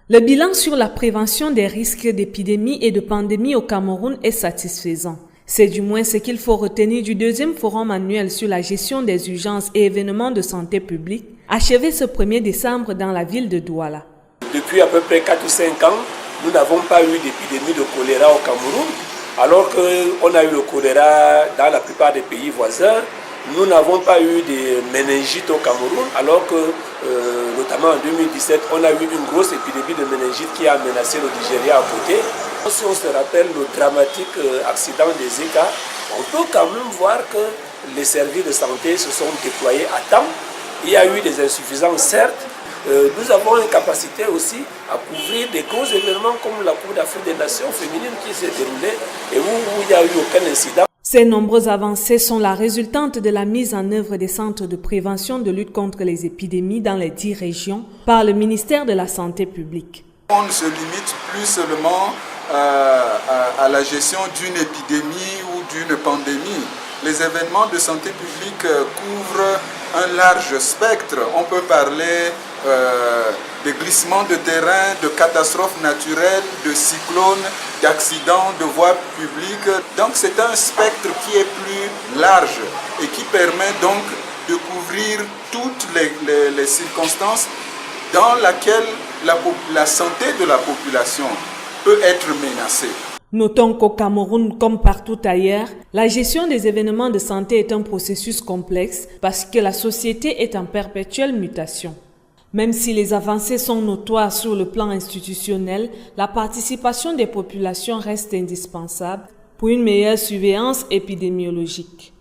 Le bilan sur la prévention des risques d'épidémie et de pandémie au Cameroun est satisfaisant. C'est du moins ce qu'il faut retenir du deuxième forum annuel sur la gestion des urgences et événements de santé publique, achevé ce 1er décembre dans la ville de Douala. Depuis à peu près 4 ou 5 ans, nous n'avons pas eu d'épidémie de choléra au Cameroun, alors qu'on a eu le choléra dans la plupart des pays voisins. Nous n'avons pas eu de méningite au Cameroun, alors que, notamment en 2017, on a eu une grosse épidémie de méningite qui a menacé le Nigeria à côté. Si on se rappelle le dramatique accident des Zika, on peut quand même voir que les services de santé se sont déployés à temps. Il y a eu des insuffisances, certes. Nous avons une capacité aussi à couvrir des gros événements comme la Coupe d'Afrique des Nations féminines qui s'est déroulée et où il n'y a eu aucun incident. Ces nombreuses avancées sont la résultante de la mise en œuvre des centres de prévention de lutte contre les épidémies dans les 10 régions par le ministère de la Santé publique. On ne se limite plus seulement à la gestion d'une épidémie ou d'une pandémie. Les événements de santé publique couvrent un large spectre. On peut parler de glissements de terrain, de catastrophes naturelles, de cyclones, d'accidents, de voies publiques. Donc c'est un spectre qui est plus large et qui permet donc de couvrir toutes les circonstances dans lesquelles la santé de la population peut être menacée. Notons qu'au Cameroun, comme partout ailleurs, la gestion des événements de santé est un processus complexe parce que la société est en perpétuelle mutation. Même si les avancées sont notoires sur le plan institutionnel, la participation des populations reste indispensable pour une meilleure surveillance épidémiologique.